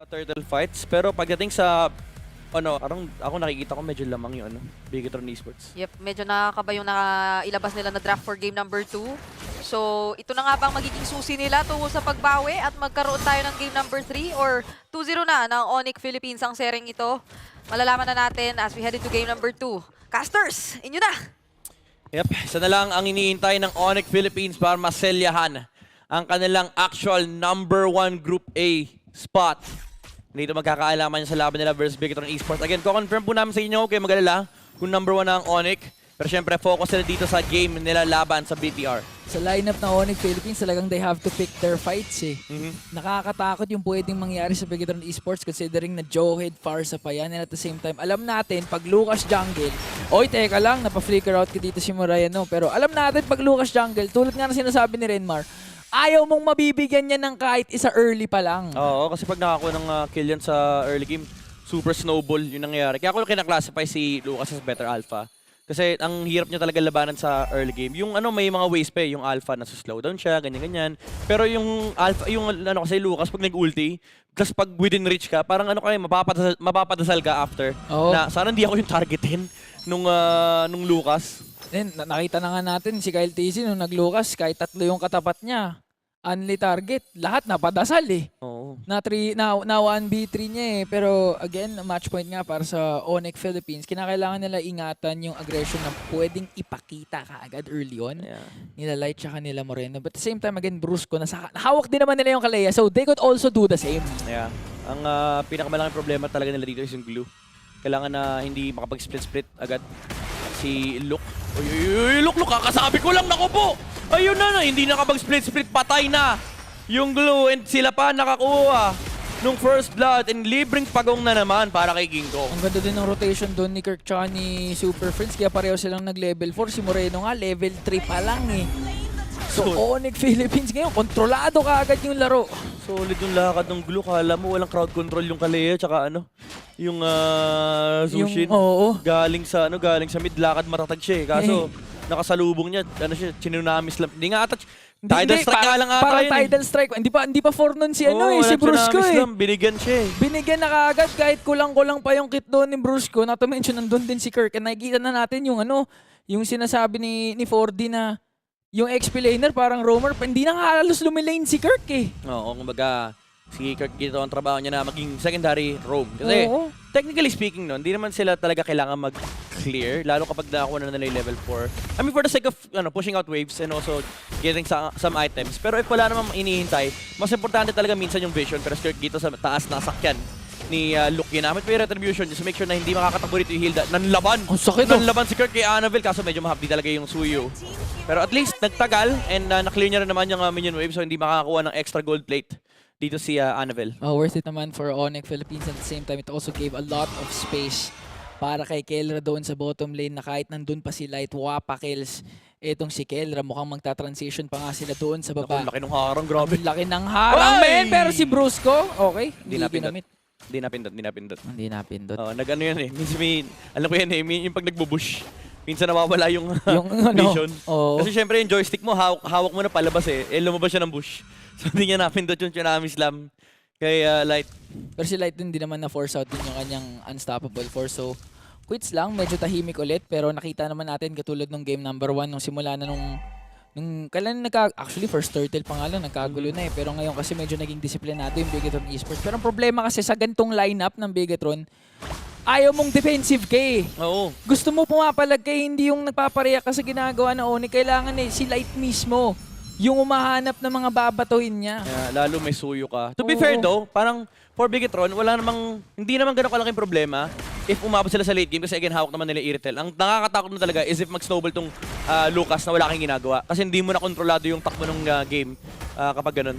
turtle fights, pero pagdating sa parang ako nakikita ko medyo lamang yung Bigetron Esports. Yep, medyo nakakaba yung ilabas nila na draft for game number 2. So, ito na nga bang magiging susi nila tungo sa pagbawi at magkaroon tayo ng game number 3 or 2-0 na ng Onyx Philippines ang sering ito. Malalaman na natin as we head into game number 2. Casters, inyo na! Yep, isa na lang ang iniintay ng Onyx Philippines para maselyahan ang kanilang actual number 1 Group A spot. Dito magkakaalaman niya sa laban nila versus Bigetron Esports. Again, ko-confirm po namin sa inyo, okay, mag-alala kung number 1 na ang Onyx. Pero syempre, focus sila dito sa game nila laban sa BTR. Sa lineup ng Onyx Philippines, talagang they have to pick their fights eh. Nakakatakot yung pwedeng mangyari sa Bigetron Esports considering na Joehead, Farsa pa yan. And at the same time, alam natin, pag Lucas Jungle, oy, teka lang, napa-flicker out ka dito si Moreno. Pero alam natin, pag Lucas Jungle, tulad nga na sinasabi ni Renmar, ayaw mong mabibigyan niya ng kahit isa early pa lang. Oo, kasi pag nakakuha ng kill yan sa early game, super snowball yung nangyayari. Kaya ako kinaklasify si Lucas as better alpha. Kasi ang hirap niya talaga labanan sa early game. Yung may mga ways pa yung alpha na slow down siya, ganyan-ganyan. Pero yung alpha, kasi Lucas pag nag-ulti, kasi pag within reach ka, parang mapapadasal ka after. Oo. Na sana hindi ako yung targetin nung Lucas. Then, nakita na nga natin si Kyle TC nung nag-Lucas, kahit 3 yung katapat niya. Only target, lahat napadasal eh. Oo. Na 1v3 niya eh. Pero again, match point nga para sa Onyx Philippines. Kinakailangan nila ingatan yung aggression na pwedeng ipakita kaagad early on. Yeah. Nila Light tsaka nila Moreno. But at the same time, again, Brusco, hawak din naman nila yung Kalea. So they could also do the same. Yeah. Ang pinakamalaking problema talaga nila dito is yung glue. Kailangan na hindi makapag-split-split agad si Luke. Uy, Luke, kakasabi ko lang, naku po! Ayun na, hindi nakapag-split-split, patay na yung glue and sila pa nakakuha nung first blood and libreng pagong na naman para kay Gingo. Ang ganda din ng rotation doon ni Kirk tsaka ni Super Friends. Kaya pareho silang nag-level 4. Si Moreno nga, level 3 pa lang eh. So, Onyx Philippines ngayon, kontrolado kaagad yung laro. Solid yung lakad ng glue. Kala mo walang crowd control yung Kalea tsaka yung Zushin. Oo. Galing sa mid, lakad matatag siya eh. Kaso nakasalubong niya, chinunamis lang. Hindi nga ata, tidal strike nga lang ata parang yun tidal strike. Hindi pa 4 nun si si Brusco eh. Binigyan siya eh. Binigyan na kaagad kahit kulang-kulang pa yung kit doon ni Brusco. Not to mention, nandun din si Kirk. And nakikita na natin yung yung sinasabi ni 4D na yung XP laner parang roamer. Hindi na nga halos lumilane si Kirk eh. Oo, kumbaga, si Kirk dito ang trabaho niya na maging secondary roam. Kasi, Oo. technically speaking, hindi naman sila talaga kailangan mag-clear, lalo kapag nakakuha na nila yung level 4. I mean, for the sake of pushing out waves and also getting some items. Pero if wala namang inihintay, mas importante talaga minsan yung vision. Pero si Kirk dito sa taas na sakyan ni Luke, ginamit pa yung retribution just to make sure na hindi makakatakbo rito yung Hilda. Nanlaban! Ang sakit Nanlaban si Kirk kay Annabelle, kaso medyo mahapdi talaga yung Suyo. Pero at least nagtagal and na-clear niya rin naman yung minion wave, so hindi makakakuha ng extra gold plate dito si Annabelle. Worth it naman for Onyx Philippines. At the same time, it also gave a lot of space para kay Kelra doon sa bottom lane na kahit nandun pa si Light, wapa kills. Etong si Kelra, mukhang magta-transition pa nga sila doon sa baba. Laki ng harang, grabe. Ang laki ng harang, men. Pero si Brusco, okay. Hindi napindot. Hindi napindot. Oh, nag-ano yan eh. Minsan alam ko yan eh, yung pag nagbubush, minsan nawawala yung, Yung vision. Oo. Kasi syempre yung joystick mo, hawak mo na palabas eh. Lumabas siya ng bush. So hindi niya napindot yung Tsunami Slam kay Light. Pero si Light din, di naman na-force out din yung kanyang unstoppable force. So, quits lang. Medyo tahimik ulit. Pero nakita naman natin katulad nung game number 1, nung simula na nung kailan actually first turtle pa nga lang, nagkagulo na eh. Pero ngayon kasi medyo naging disiplinado yung Bigetron Esports. Pero ang problema kasi sa gantong lineup ng Bigetron, ayaw mong defensive ka eh. Oo. Gusto mo pumapalag kay hindi yung nagpapareak ka sa ginagawa na Oni. Kailangan eh, si Light mismo yung umahanap ng mga babatuhin niya. Yeah, lalo may suyo ka. To be Oo. fair though, parang for Bigetron, hindi naman ganun kalaking problema if umabot sila sa late game kasi again, hawak naman nila Iritel. Ang nakakatakot na talaga is if mag-snowball tong Lucas na wala kang ginagawa kasi hindi mo na kontrolado yung takbo ng game kapag ganun.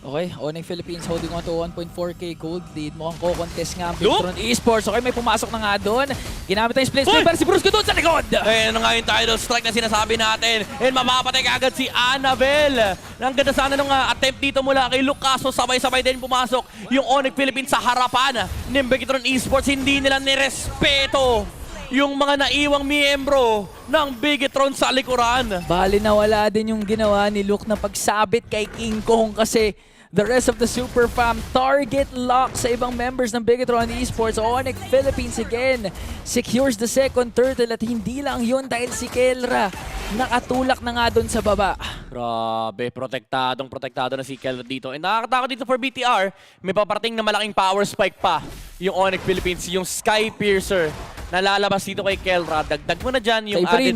Okay, Onyx Philippines holding on to 1.4k gold lead. Mukhang ko-contest nga ang Bigetron Esports. Okay, may pumasok na nga doon. Ginamit na yung split sniper si Brusco doon sa likod. Ano nga yung title strike na sinasabi natin. And mamapatay kaagad si Annabelle. Ang ganda sana nung attempt dito mula kay Luke, kaso sabay-sabay din pumasok yung Onyx Philippines sa harapan ng Bigetron Esports. Hindi nila nirespeto yung mga naiwang miyembro ng Bigetron sa likuran. Bali na wala din yung ginawa ni Luke na pagsabit kay King Kong kasi the rest of the Super Fam. Target lock sa ibang members ng Bigetron Esports. Onyx Philippines again secures the second turtle at hindi lang yun dahil si Kelra nakatulak na nga dun sa baba. Grabe, protektado na si Kelra dito. And nakakatakot dito for BTR, may paparating na malaking power spike pa yung Onyx Philippines, yung Sky Piercer na lalabas dito kay Kelra. Dagdag mo na dyan yung Kay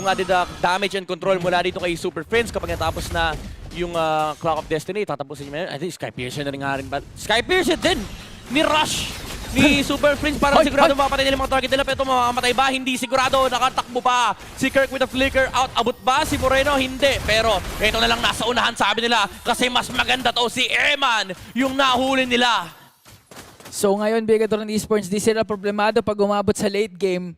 added damage and control mula dito kay Super Prince kapag natapos na yung Clock of Destiny. Tatapusin niya. I think Sky Piercer na rin nga rin. But Sky Piercer din ni Rush ni Super Prince para sigurado mapatay nila yung mga target nila. Pero mamamatay ba? Hindi sigurado. Nakatakbo pa si Kirk with a flicker out. Abot ba si Moreno? Hindi. Pero ito na lang nasa unahan sabi nila kasi mas maganda to si Eman yung nahuli nila. So ngayon, Bigetron Esports, di sila problemado pag umabot sa late game.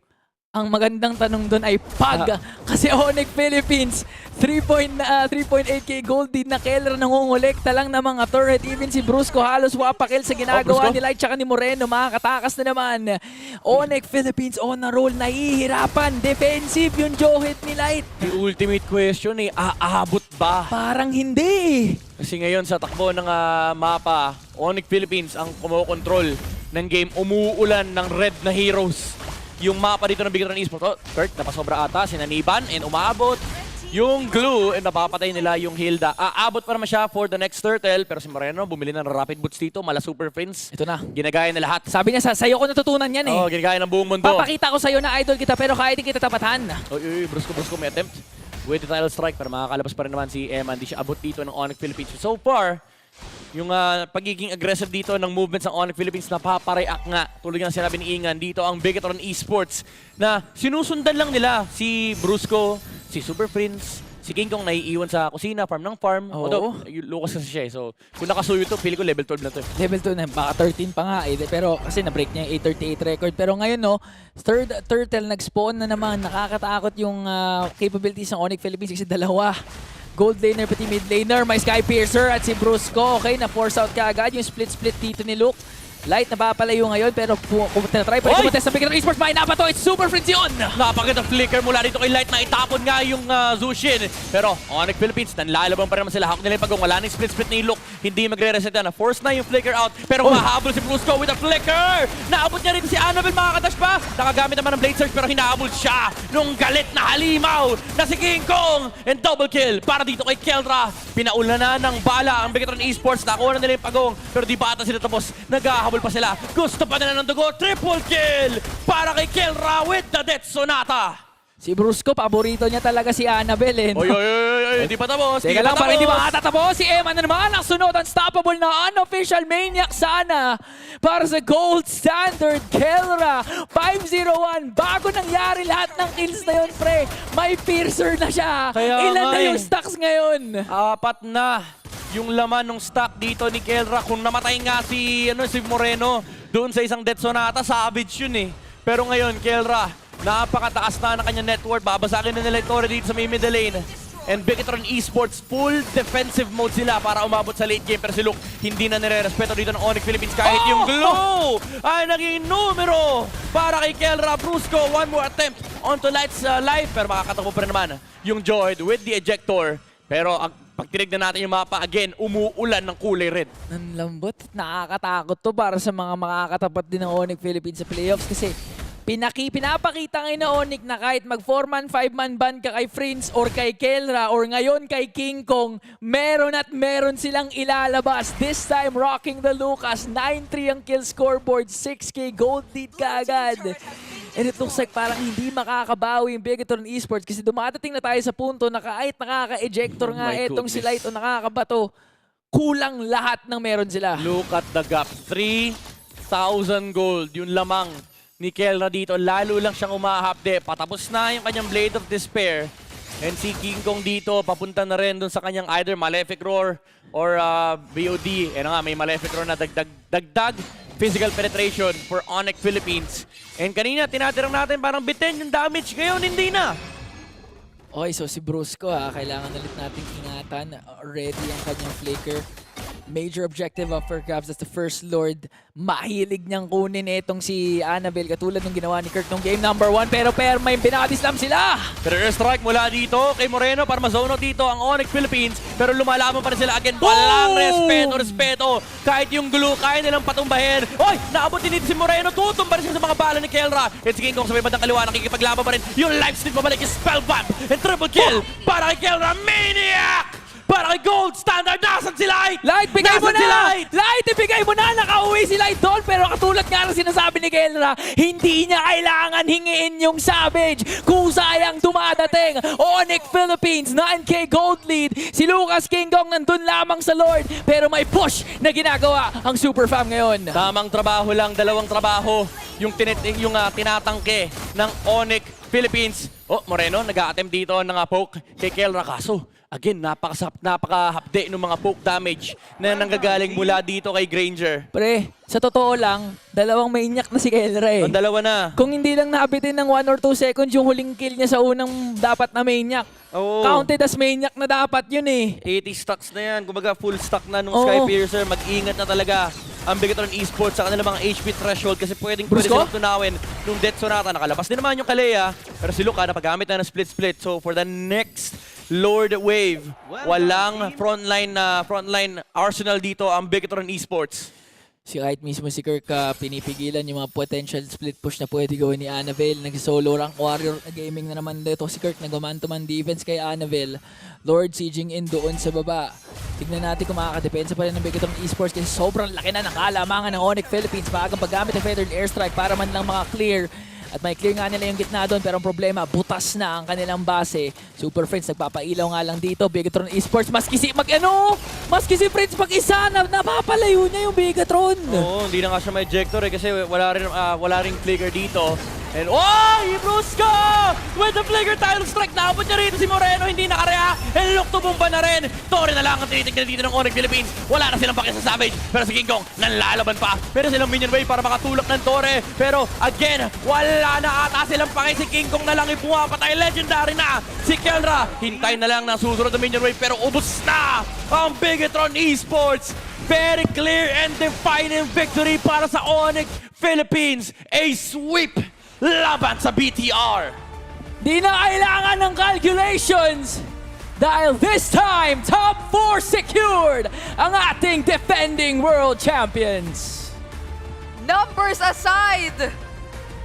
Ang magandang tanong doon ay pag. Kasi Onyx Philippines, 3.8k gold din na Kelra nangungulekta lang ng mga turret. Even si Brusco halos wapakil sa ginagawa ni Light tsaka ni Moreno. Makakatakas na naman. Onyx Philippines on a roll, nahihirapan. Defensive yung Johit ni Light. The ultimate question aabot ba? Parang hindi. Kasi ngayon sa takbo ng mapa, Onyx Philippines ang kumokontrol ng game. Umuulan ng red na heroes. Yung mapa dito ng Bigetron Esports. Oh, Kurt, napasobra ata, sinaniban, and umabot yung glue, and napapatay nila yung Hilda. Aabot pa naman siya for the next turtle, pero si Moreno bumili ng rapid boots dito, mala Super Prince. Ito na. Ginagaya na lahat. Sabi niya, sa'yo ko natutunan yan eh. Oo, ginagaya ng buong mundo. Papakita ko sa'yo na idol kita, pero kaya din kita tapatan. Uy, Brusco may attempt. With the title strike, para makakalabas pa rin naman si Eman. Di siya abot dito ng Onyx Philippines. So far, yung pagiging aggressive dito ng movements ng Onyx Philippines napapareact nga. Tulad ng sinabi ni Ingan, dito ang Bigetron Esports na sinusundan lang nila si Brusco, si Super Prince, si King Kong naiiwan sa kusina, farm ng farm. Oo. Although, Lucas kasi siya eh. So, kung nakasuyo to, pili ko level 12 na to. Level 2 na, baka 13 pa nga eh. Pero kasi na-break niya yung 838 record. Pero ngayon no, third turtle nag-spawn na naman. Nakakatakot yung capabilities ng Onyx Philippines kasi dalawa. Gold laner pati mid laner, may Sky Piercer at si Brusco. Okay, na-force out ka agad yung split-split dito ni Luke. Light napapalayo ngayon pero try pa rin kumontes sa Bigetron Esports. May napato, it's Super Friends yun! Napakagandang flicker mula dito kay Light na itapon nga yung Zushin. Pero Onyx Philippines, nanlalaban pa rin naman sila. Hawak nila yung pagong wala na yung split-split ni Luke. Hindi magre-reset na. Force na yung flicker out. Pero mahabol si Brusco with a flicker! Naabot niya rin si Annabelle, makakadash pa. Nakagamit naman ng Blade Surge pero hinahabol siya nung galit na halimaw na si King Kong. And double kill para dito kay Kelra. Pinaula na ng bala ang Bigetron Esports. Nakuha na nila yung pagong pero di pa ata sila tapos. Naghahabol pa sila. Gusto pa nila ng dugo. Triple kill para kay Kelra with the Death Sonata. Si Brusco, paborito niya talaga si Annabelle eh. No? Oy, hindi pa tapos. Teka lang, para hindi makatatapos. Si Eman na naman ang sunod. Unstoppable na unofficial maniac sana para sa gold standard Kelra. 501. Bago nangyari lahat ng kills na yun, pre. May piercer na siya. Kaya Ilan nga na yung eh. stacks ngayon? 4 na yung laman ng stock dito ni Kelra. Kung namatay nga si Moreno doon sa isang Death Sonata, savage yun eh. Pero ngayon, Kelra, napakataas na ng kanyang net worth. Babasagin na nila ito dito sa may middle lane. And Bigetron Esports, full defensive mode sila para umabot sa late game. Pero si Luke, hindi na nire-respeto dito ng Onyx Philippines. Kahit yung glow ay naging numero para kay Kelra. Brusco, one more attempt onto Light's life. Pero makakatakbo pa rin naman yung Joyd with the ejector. Pero pag tinignan natin yung mapa, again, umuulan ng kulay red. Ang lambot. Nakakatakot to para sa mga makakatapat din ng Onyx Philippines sa playoffs kasi pinapakita ngayon na Onyx na kahit mag 4-man, 5-man ban ka kay Prince or kay Kelra or ngayon kay King Kong, meron at meron silang ilalabas. This time, rocking the Lucas. 9-3 ang kill scoreboard. 6k gold lead ka agad. And it looks like parang hindi makakabawi yung Bigetron Esports kasi dumadating na tayo sa punto na kahit nakaka-ejector nga my etong si goodness. Light o nakakabato, kulang lahat ng meron sila. Look at the gap. 3,000 gold. Yung lamang ni Kelra dito. Lalo lang siyang umahapde. Patapos na yung kanyang Blade of Despair. And si King Kong dito, papunta na rin dun sa kanyang either Malefic Roar or BOD. And nga, may Malefic Roar na dagdag physical penetration for Onyx Philippines. And kanina, tinatirang natin parang bitin yung damage. Ngayon, hindi na. Okay, so si Brusco kailangan ulit nating ingatan. Ready ang kanyang flicker. major objective of for Cavs as the first Lord. Mahilig niyang kunin itong si Annabelle katulad ng ginawa ni Kirk nung game number 1. Pero may binabislam sila. Pero airstrike mula dito kay Moreno para ma-zone out dito ang Onyx Philippines. Pero lumalaban pa rin sila again. Walang respeto. Kahit yung glue, kaya nilang patumbahin. Oy! Naabot din dito si Moreno. Tutumba rin siya sa mga bala ni Kelra. It's King Kong sa may bandang kaliwa. Nakikipaglaban pa rin. Yung life steal pabalik yung spellbomb. And triple kill para kay Kelra. Maniac! Para kay Gold Standard. Nasaan si Light? Light, bigay mo Nasaan si na! Light? Light, ibigay mo na! Nakauwi si Light doon. Pero katulad nga ng sinasabi ni Kelra, hindi niya kailangan hingiin yung Savage. Kusayang dumadating. Onyx Philippines, 9K gold lead. Si Lucas King Kong nandun lamang sa Lord. Pero may push na ginagawa ang Super Fam ngayon. Tamang trabaho lang, dalawang trabaho yung tinatangke ng Onyx Philippines. Oh, Moreno, nag-a-attempt dito ng poke kay Kelra. Kaso, again, napaka-hapde ng mga poke damage na nanggagaling mula dito kay Granger. Pre, sa totoo lang, dalawang mainyak na si Kelra eh. Ang dalawa na. Kung hindi lang nabitin ng 1 or 2 seconds yung huling kill niya sa unang dapat na maniac. Oo. Counted as maniac na dapat yun eh. 80 stocks na yan. Kumbaga, full stock na nung Oo. Skypiercer. Mag-ingat na talaga ang Bigatron Esports sa kanilang mga HP threshold kasi pwede Brusko? silang tunawin nung Death Sonata. Nakalabas din naman yung Kalea. Pero si Luka napagamit na ng split-split. So, for the next Lord Wave, walang frontline arsenal dito ang Bigatron Esports. Si kahit mismo si Kirk pinipigilan yung mga potential split push na pwede gawin ni Annabelle. Nag-solo rank warrior gaming na naman dito si Kirk. Nag-man-to-man defense kay Annabelle. Lord sieging in doon sa baba. Tignan natin kung makakadepensa pa rin ng Bigatron Esports kasi sobrang laki na ng kalamangan ng Onyx Philippines. Maagang paggamit ng Feathered Airstrike para man lang maka-clear. At may clear nga nila yung gitna doon pero ang problema, butas na ang kanilang base. Super Friends nagpapailaw nga lang dito. Bigatron Esports, maski si Friends mag-isa na napapalayo niya yung Bigatron. Oo, hindi na nga siya may ejector kasi wala ring flicker dito. And Brusko! With the flicker title strike, naabot niya rito si Moreno, hindi nakarea. And look, tumumba na rin. Torre na lang ang tinitignan dito ng Onyx Philippines. Wala na silang pake sa Savage. Pero si King Kong, nanlalaban pa. Meron silang minion wave para makatulak ng Torre. Pero again, wala na ata silang pake. Si King Kong na lang ipumapatay. Legendary na si Kelra. Hintay na lang ng susunod na minion wave. Pero ubos na ang Bigatron Esports. Very clear and defining victory para sa Onyx Philippines. A sweep laban sa BTR. Di na kailangan ng calculations dahil this time, top 4 secured ang ating defending world champions. Numbers aside,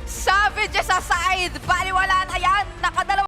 Savages aside, baliwala na yan. Nakadalawa